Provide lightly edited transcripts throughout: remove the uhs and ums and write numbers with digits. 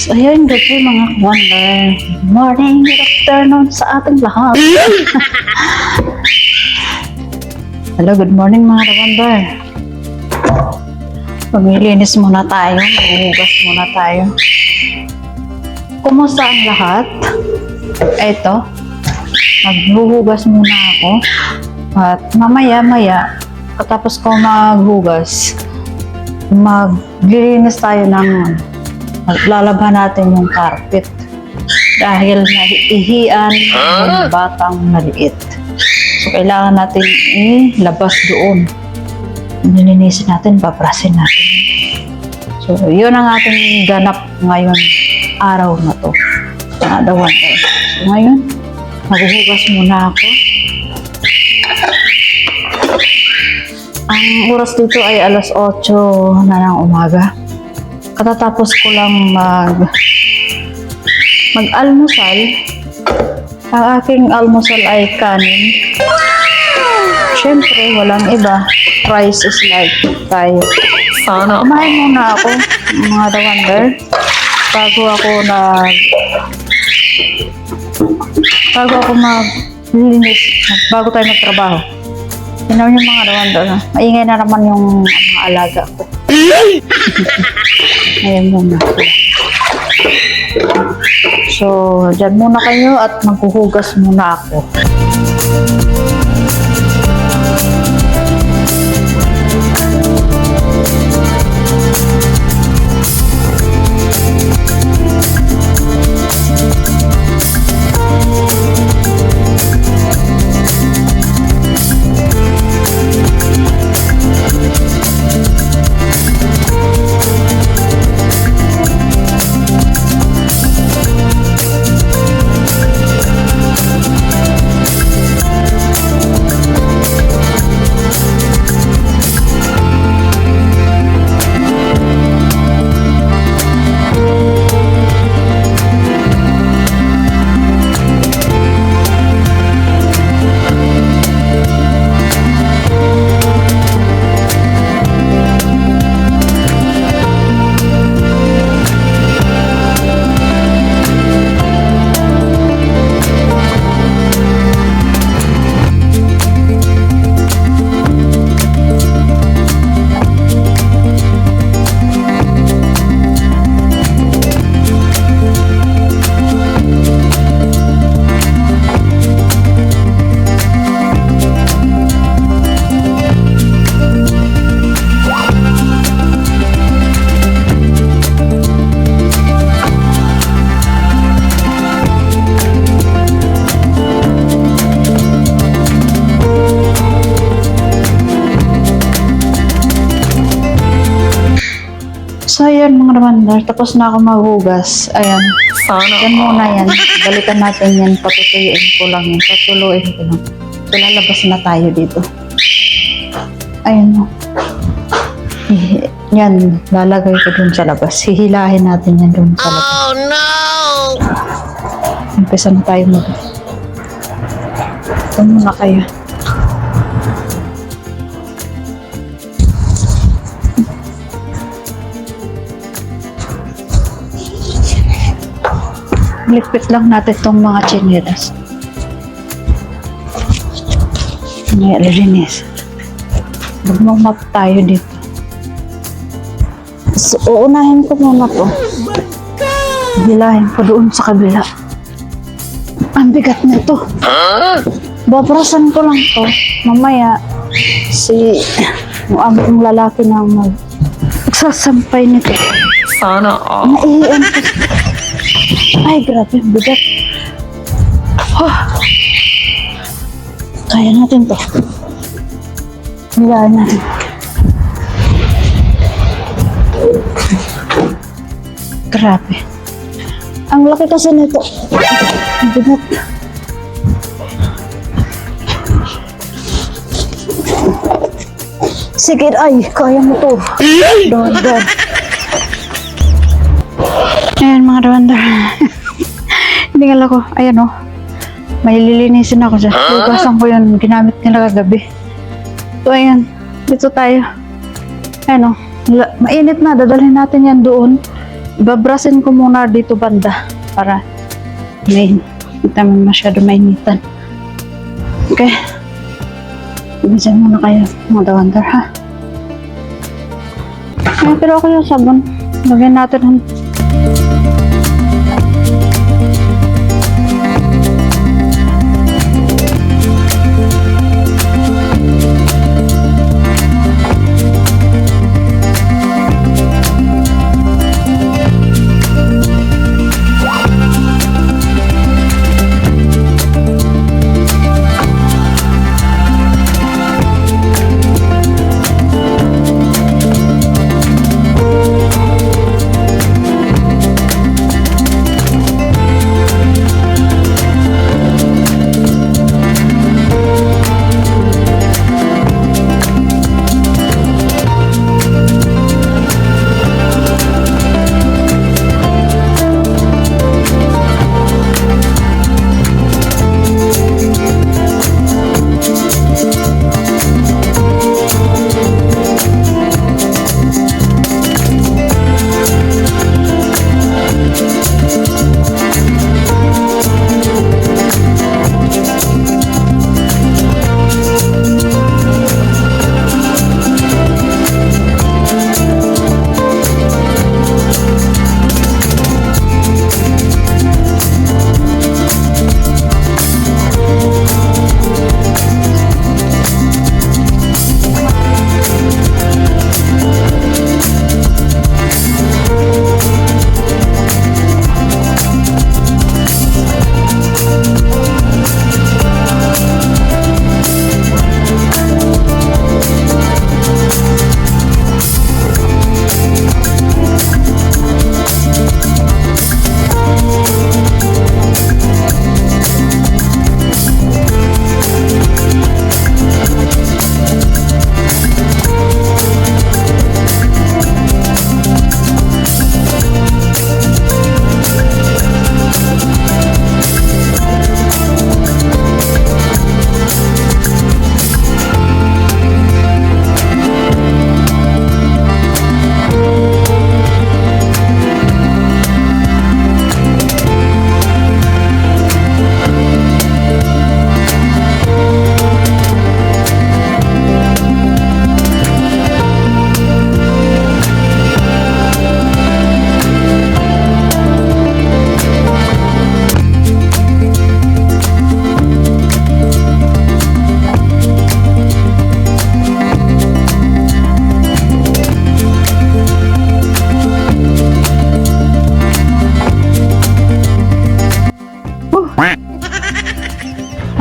So, ayun, good day mga wonder. Morning, good afternoon sa ating lahat. Hello, good morning mga wonder. Maglilinis muna tayo, maghuhugas muna tayo. Kumusta ang lahat? Eto, maghuhugas muna ako. At mamaya-maya, katapos ko maghugas, maglilinis tayo ng lalabhan natin yung carpet dahil nahihian ng batang maliit. So, kailangan natin ilabas doon. Nilinisin natin, babrasin natin. So, yun ang ating ganap ngayon, araw na to. Nadawan tayo. So, ngayon, maghuhugas muna ako. Ang oras dito ay alas 8 na ng umaga. Katatapos ko lang mag-almusal. Ang aking almusal ay kanin. Siyempre, walang iba. Rice is life tayo. Sana. Kumain muna ako, mga wonder. Bago ako maglinis, bago tayo magtrabaho. Tingnan yung mga wonder. Maingay na naman yung mga alaga ko. Ayan muna. So, dyan muna kayo at maghuhugas muna ako. So, ayan mga wonder, tapos na ako maghugas. Ayan. Sana. Yan muna yan. Balikan natin yan. Patutuyuin ko lang yan. Patuluin ko lang. So, lalabas na tayo dito. Ayan mo. Yan. Lalagay ko dun sa labas. Hihilahin natin yan dun sa labas. Oh no! Umpisa na tayo mag... Ito muna kayo. Lipit lang natin itong mga chinelas. Linis. Magmamap tayo dito. So, uunahin ko muna to. Hilahin ko doon sa kabila. Ang bigat nito. Babrasan ko lang to. Mamaya, yung aming lalaki na magsasampay nito. Sana. Naiiyan ko. Ay, grabe, bigat. Oh. Kaya natin to. Hilaan natin. Grabe. Ang laki kasi nito. Ang bigat. Sige, ay, kaya mo to. Doon. Ayan mga wonder. Hindi nga ko. Ayan o. May lilinisin ako dyan. Hugasan ko yun. Ginamit nila kagabi. So ayan. Dito tayo. Ayan o. Mainit na. Dadalhin natin yan doon. babrasin ko muna dito banda para hindi naman masyado mainitan. Okay. Ibisan muna kayo, mga Wonder, ha? Ay, pero ako yung sabon. Lagyan natin ang...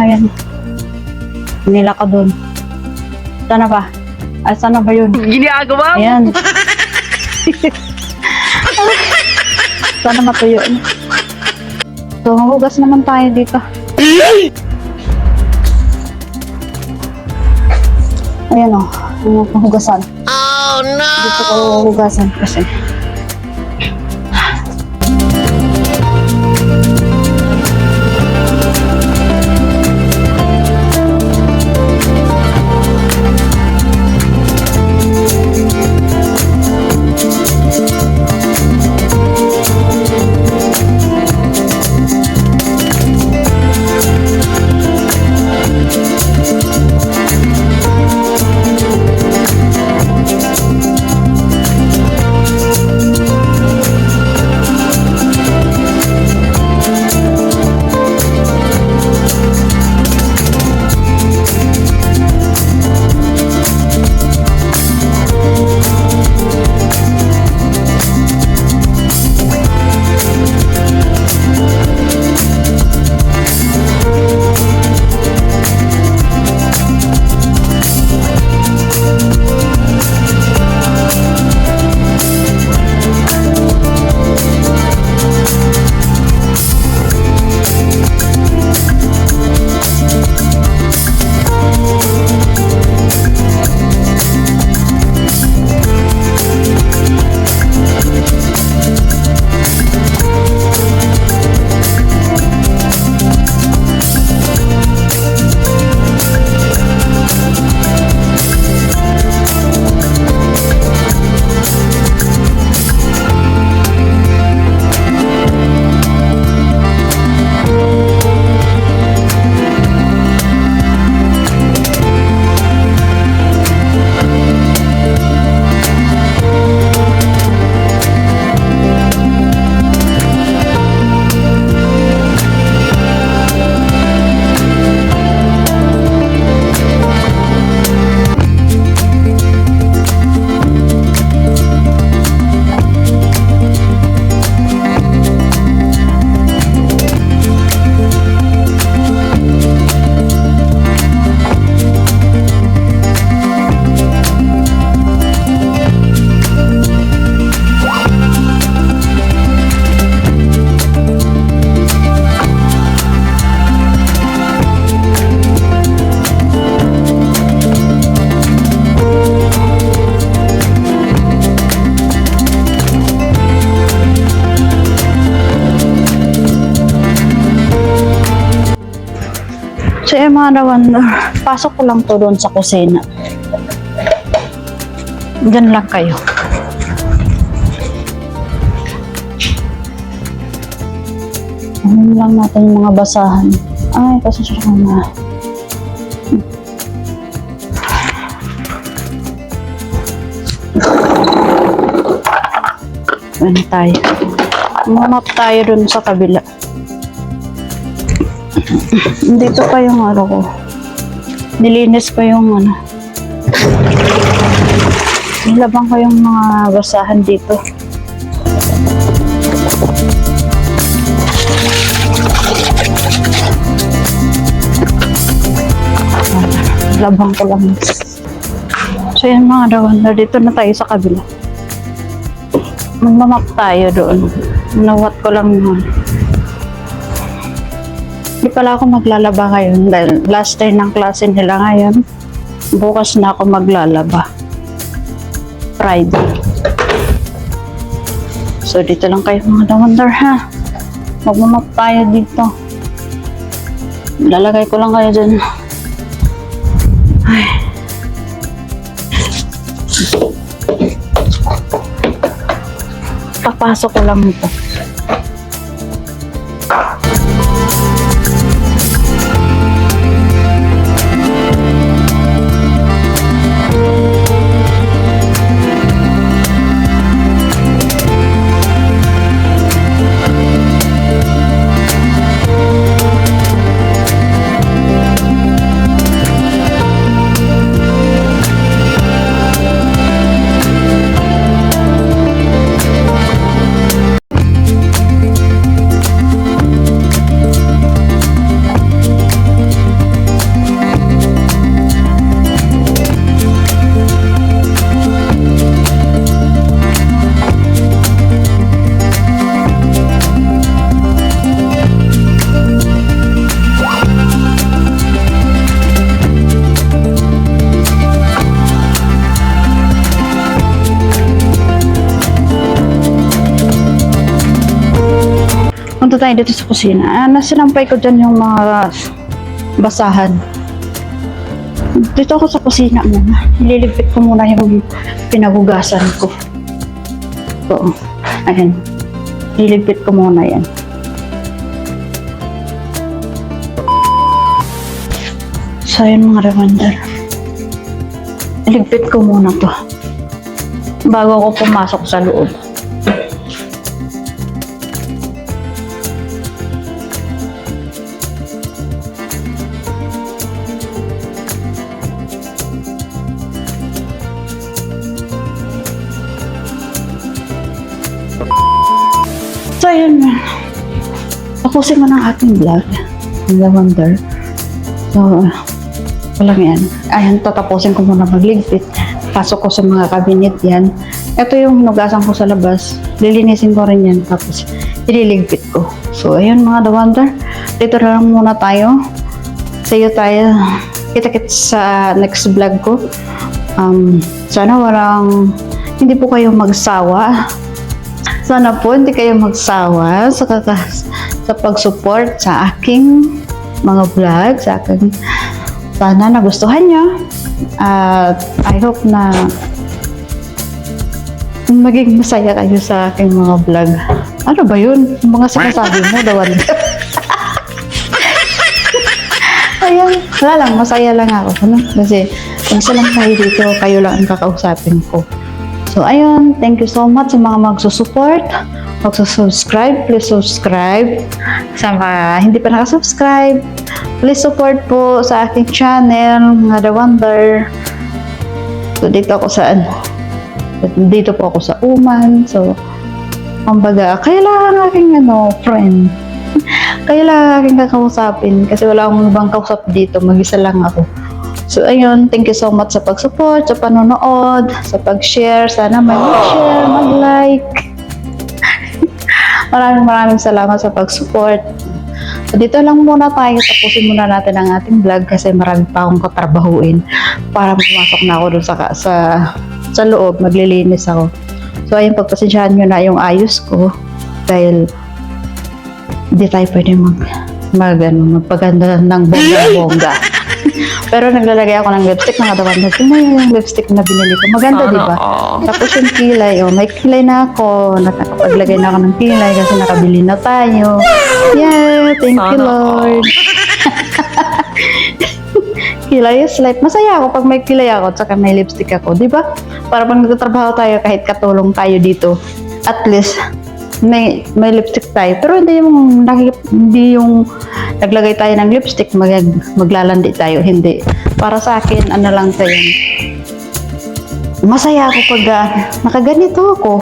Ayan. Nila ka doon. Sana ba? Ay, sana ba yun? Ginagawa mo? Ayan. Sana matuyo. So, hugas naman tayo dito. Ayan o. Yung hugasan. Oh no! Dito ko hugasan kasi. Okay mga Wonder, pasok ko lang to doon sa kusina. Diyan lang kayo. Ano lang natin yung mga basahan. Ay, pasensya ka na. Ano tayo? Mamap tayo dun sa kabila. Dito pa yung ano ko. Nilinis ko yung ano. Nilabang ko yung mga basahan dito. Labang ko lang. So yan mga Wonder, dito na tayo sa kabila. Magmamap tayo doon. Nawat ko lang yun. Hindi pala ako maglalaba ngayon dahil last day ng klase nila ngayon. Bukas na ako maglalaba. Friday. So dito lang kayo mga Wonder ha. Magmamap tayo dito. Lalagay ko lang kayo dyan. Ay. Papasok ko lang ito. Punta tayo dito sa kusina. Nasinampay ko dyan yung mga basahan. Dito ako sa kusina muna. Ililipit ko muna yung pinagugasan ko. So, ayan. Ililipit ko muna yan. So, ayan mga Wonder. Iligpit ko muna to bago ako pumasok sa loob. So, ayun na. Tapusin ko ng ating vlog. Mga Wonder. So, walang yan. Ayan, tatapusin ko muna magligpit. Pasok ko sa mga cabinet yan. Ito yung hinugasan ko sa labas. Lilinisin ko rin yan. Tapos, ililigpit ko. So, ayun mga Wonder. Dito na lang muna tayo. See you tayo. Kita-kits sa next vlog ko. Sana hindi po kayo magsawa. Sana po hindi kayo magsawa sa pag-support sa aking mga vlog, sa akin. Sana nagustuhan nyo. At I hope na maging masaya kayo sa aking mga vlog. Ano ba yun? Yung mga sinasabi mo, Dawan. Ayun, wala lang, masaya lang ako. Ano? Kasi, isa lang tayo dito, kayo lang ang kakausapin ko. So, ayun, thank you so much sa mga magsusupport, magsusubscribe, please subscribe. Sa mga hindi pa nakasubscribe, please support po sa aking channel, mga Wonder. So, dito ako sa dito po ako sa Uman. So, kumbaga, kaya lang aking friend. Kaya lang aking kakausapin kasi wala akong ibang kausap dito, mag-isa lang ako. So, ayun, thank you so much sa pag-support, sa panonood, sa pag-share. Sana mag-share, mag-like. Maraming salamat sa pag-support. So, dito lang muna tayo. Tapusin muna natin ang ating vlog kasi marami pa akong katrabahuin para pumasok na ako dun sa loob. Maglilinis ako. So, ayun, pagpasensyahan nyo na yung ayos ko dahil hindi tayo pwede magpaganda ng bongga-bongga. Pero naglalagay ako ng lipstick, mga dawan. Tingnan yung lipstick na binili ko. Maganda, di ba? Tapos yung kilay, may kilay na ako. Nakapaglagay na ako ng kilay kasi nakabili na tayo. Yeah, thank you, Lord. Kilay is life. Masaya ako pag may kilay ako at saka may lipstick ako, di ba? Para pag nagtatrabaho tayo, kahit katulong tayo dito, at least may lipstick tayo. Pero hindi yung naglagay tayo ng lipstick, maglalandi tayo. Hindi. Para sa akin, ano lang tayo. Masaya ako pag nakaganito ako.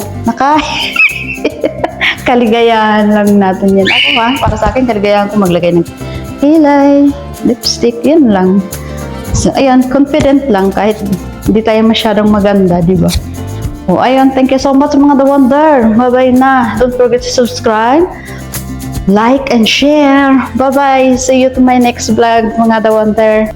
Kaligayahan lang natin yan. Ako para sa akin, kaligayahan ko maglagay ng kilay, lipstick, yun lang. So, ayan, confident lang kahit hindi tayo masyadong maganda, di ba? Oh, ayun, thank you so much mga The Wonder. Bye-bye na. Don't forget to subscribe, like, and share. Bye-bye. See you to my next vlog mga The Wonder.